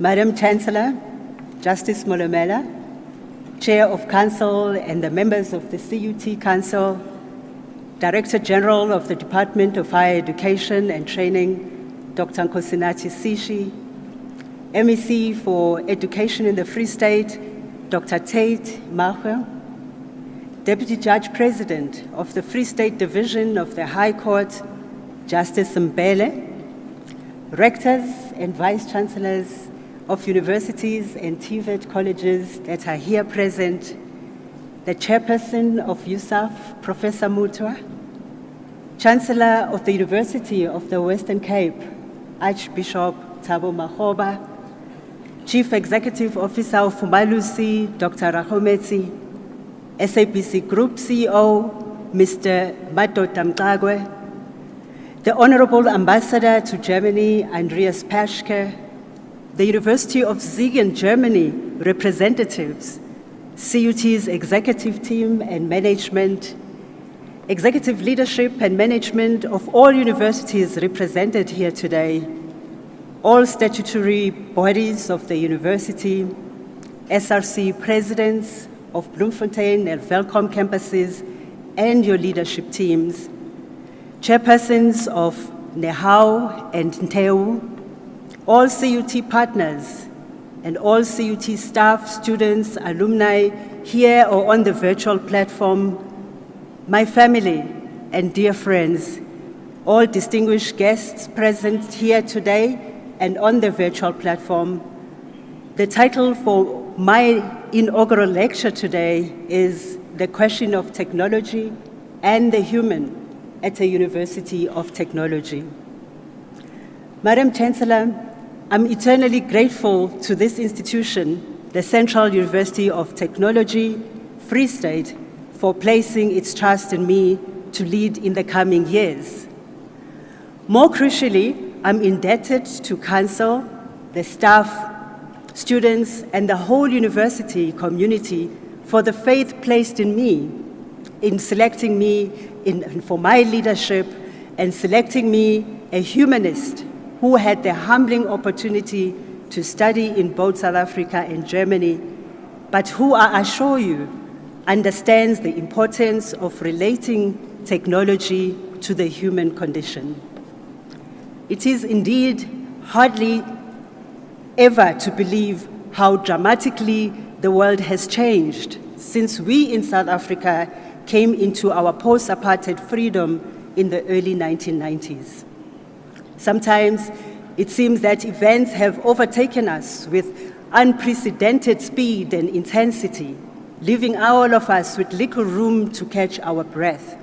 Madam Chancellor, Justice Molomela, Chair of Council and the members of the CUT Council, Director General of the Department of Higher Education and Training, Dr. Nkosinathi Sishi, MEC for Education in the Free State, Dr. Tate Mahwe, Deputy Judge President of the Free State Division of the High Court, Justice Mbele, Rectors and Vice-Chancellors of universities and TVET colleges that are here present, the Chairperson of USAF, Professor Mutwa, Chancellor of the University of the Western Cape, Archbishop Thabo Makgoba, Chief Executive Officer of Fumalusi, Dr. Rahometsi, SABC Group CEO, Mr. Madoda Mcagwe, the Honorable Ambassador to Germany, Andreas Paschke, the University of Siegen, Germany representatives, CUT's executive team and management, executive leadership and management of all universities represented here today, all statutory bodies of the university, SRC presidents of Bloemfontein and Welkom campuses, and your leadership teams, chairpersons of Nehau and Nteu, all CUT partners, and all CUT staff, students, alumni, here or on the virtual platform, my family and dear friends, all distinguished guests present here today and on the virtual platform. The title for my inaugural lecture today is The Question of Technology and the Human at a University of Technology. Madam Chancellor, I'm eternally grateful to this institution, the Central University of Technology, Free State, for placing its trust in me to lead in the coming years. More crucially, I'm indebted to Council, the staff, students, and the whole university community for the faith placed in me, in selecting me for my leadership and selecting me a humanist who had the humbling opportunity to study in both South Africa and Germany, but who, I assure you, understands the importance of relating technology to the human condition. It is indeed hardly ever to believe how dramatically the world has changed since we in South Africa came into our post-apartheid freedom in the early 1990s. Sometimes it seems that events have overtaken us with unprecedented speed and intensity, leaving all of us with little room to catch our breath.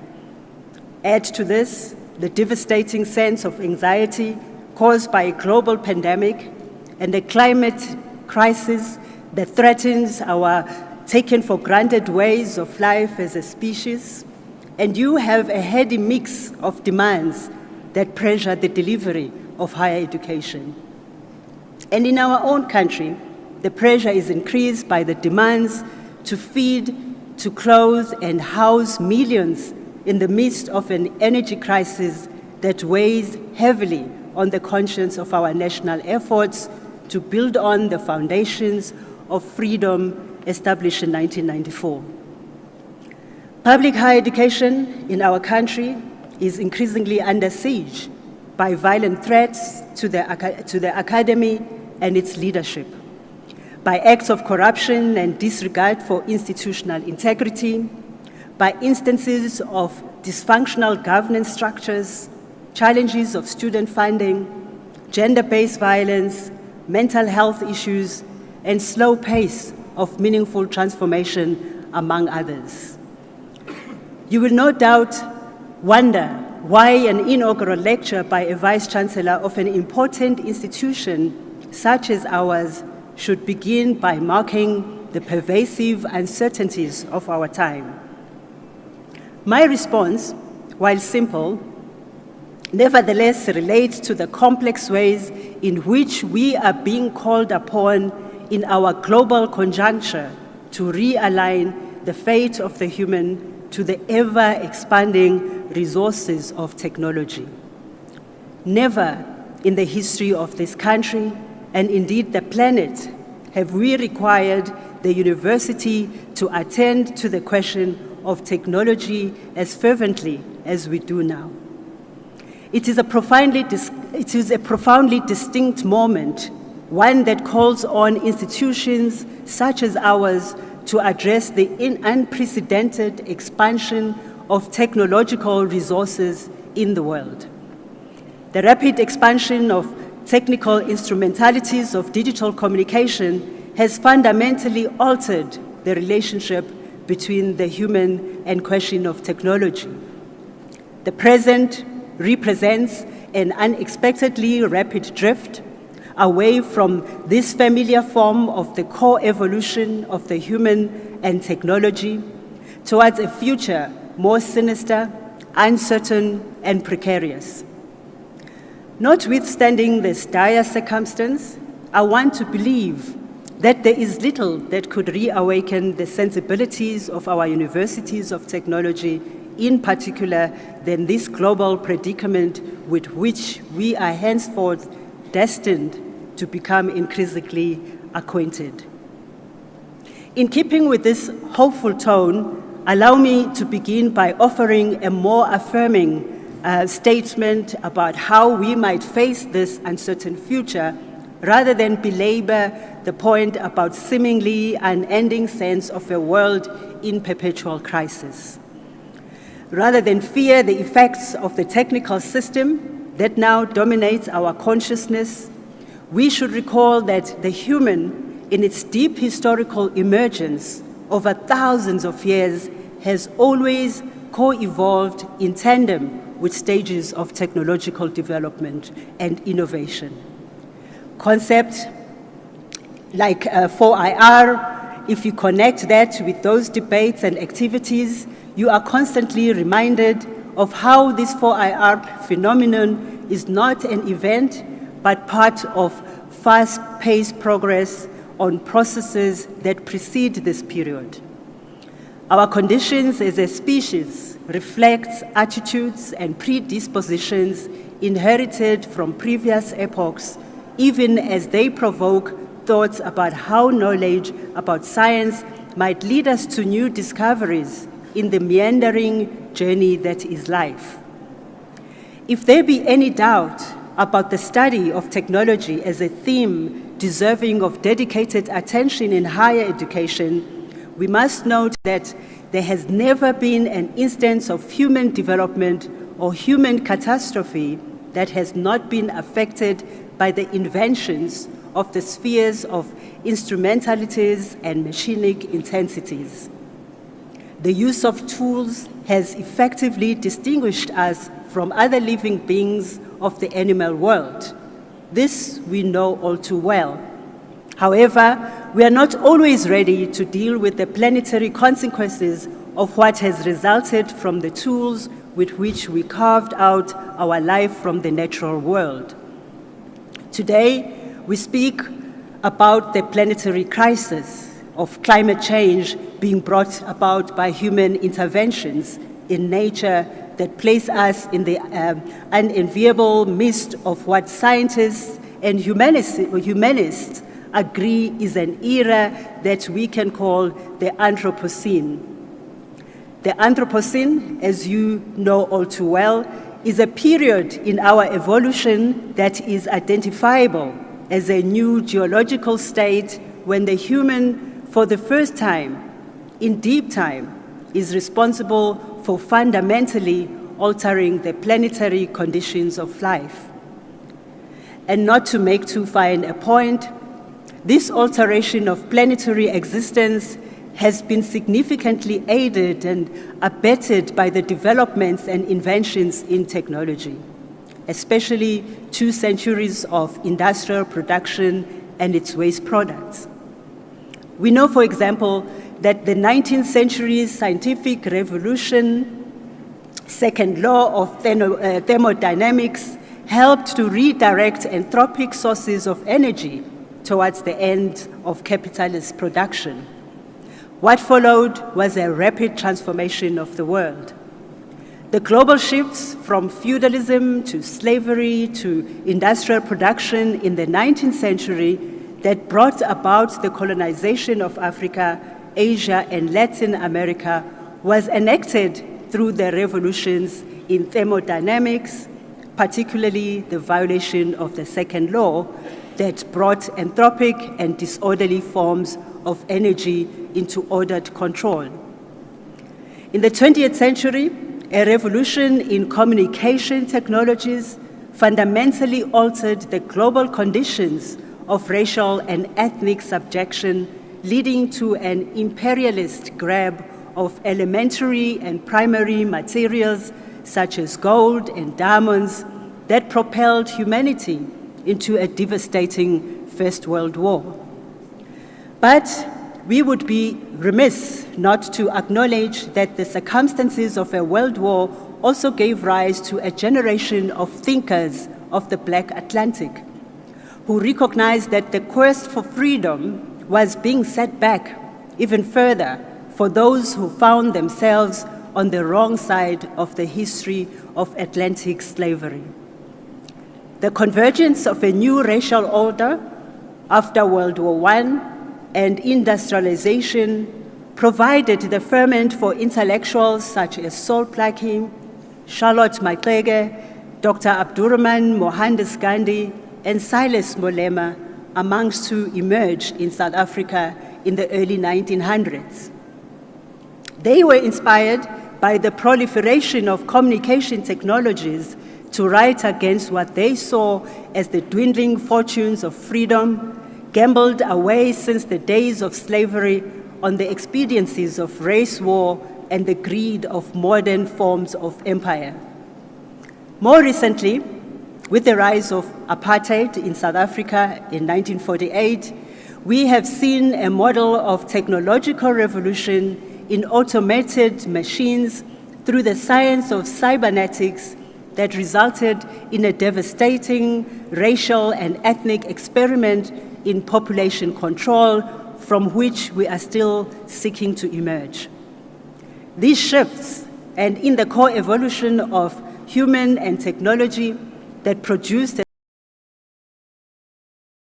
Add to this the devastating sense of anxiety caused by a global pandemic and a climate crisis that threatens our taken-for-granted ways of life as a species, and you have a heady mix of demands that pressure the delivery of higher education. And in our own country, the pressure is increased by the demands to feed, to clothe, and house millions in the midst of an energy crisis that weighs heavily on the conscience of our national efforts to build on the foundations of freedom established in 1994. Public higher education in our country is increasingly under siege by violent threats to the academy and its leadership, by acts of corruption and disregard for institutional integrity, by instances of dysfunctional governance structures, challenges of student funding, gender-based violence, mental health issues, and slow pace of meaningful transformation, among others. You will no doubt wonder why an inaugural lecture by a Vice-Chancellor of an important institution such as ours should begin by marking the pervasive uncertainties of our time. My response, while simple, nevertheless relates to the complex ways in which we are being called upon in our global conjuncture to realign the fate of the human to the ever-expanding resources of technology. Never in the history of this country and indeed the planet, have we required the university to attend to the question of technology as fervently as we do now. It is a profoundly distinct moment, one that calls on institutions such as ours to address the unprecedented expansion of technological resources in the world. The rapid expansion of technical instrumentalities of digital communication has fundamentally altered the relationship between the human and question of technology. The present represents an unexpectedly rapid drift away from this familiar form of the co-evolution of the human and technology towards a future more sinister, uncertain, and precarious. Notwithstanding this dire circumstance, I want to believe that there is little that could reawaken the sensibilities of our universities of technology, in particular than this global predicament with which we are henceforth destined to become increasingly acquainted. In keeping with this hopeful tone, allow me to begin by offering a more affirming statement about how we might face this uncertain future, rather than belabor the point about seemingly unending sense of a world in perpetual crisis. Rather than fear the effects of the technical system that now dominates our consciousness, we should recall that the human, in its deep historical emergence over thousands of years, has always co-evolved in tandem with stages of technological development and innovation. Concepts like 4IR, if you connect that with those debates and activities, you are constantly reminded of how this 4IR phenomenon is not an event, but part of fast-paced progress on processes that precede this period. Our conditions as a species reflect attitudes and predispositions inherited from previous epochs, even as they provoke thoughts about how knowledge about science might lead us to new discoveries in the meandering journey that is life. If there be any doubt about the study of technology as a theme deserving of dedicated attention in higher education, we must note that there has never been an instance of human development or human catastrophe that has not been affected by the inventions of the spheres of instrumentalities and machinic intensities. The use of tools has effectively distinguished us from other living beings of the animal world. This we know all too well. However, we are not always ready to deal with the planetary consequences of what has resulted from the tools with which we carved out our life from the natural world. Today, we speak about the planetary crisis of climate change being brought about by human interventions in nature that place us in the unenviable midst of what scientists and humanists agree is an era that we can call the Anthropocene. The Anthropocene, as you know all too well, is a period in our evolution that is identifiable as a new geological state when the human, for the first time, in deep time, is responsible for fundamentally altering the planetary conditions of life. And not to make too fine a point, this alteration of planetary existence has been significantly aided and abetted by the developments and inventions in technology, especially 2 centuries of industrial production and its waste products. We know, for example, that the 19th century scientific revolution, second law of thermodynamics, helped to redirect anthropic sources of energy towards the end of capitalist production. What followed was a rapid transformation of the world. The global shifts from feudalism to slavery to industrial production in the 19th century that brought about the colonization of Africa, Asia, and Latin America was enacted through the revolutions in thermodynamics, particularly the violation of the second law that brought anthropic and disorderly forms of energy into ordered control. In the 20th century, a revolution in communication technologies fundamentally altered the global conditions of racial and ethnic subjection, leading to an imperialist grab of elementary and primary materials such as gold and diamonds that propelled humanity into a devastating First World War. But we would be remiss not to acknowledge that the circumstances of a world war also gave rise to a generation of thinkers of the Black Atlantic who recognized that the quest for freedom was being set back even further for those who found themselves on the wrong side of the history of Atlantic slavery. The convergence of a new racial order after World War I and industrialization provided the ferment for intellectuals such as Sol Plaatje, Charlotte Maxeke, Dr. Abdurrahman Mohandas Gandhi, and Silas Molema, amongst who emerged in South Africa in the early 1900s. They were inspired by the proliferation of communication technologies to write against what they saw as the dwindling fortunes of freedom, gambled away since the days of slavery on the expediencies of race war and the greed of modern forms of empire. More recently, with the rise of apartheid in South Africa in 1948, we have seen a model of technological revolution in automated machines through the science of cybernetics that resulted in a devastating racial and ethnic experiment in population control from which we are still seeking to emerge. These shifts, and in the core evolution of human and technology that produced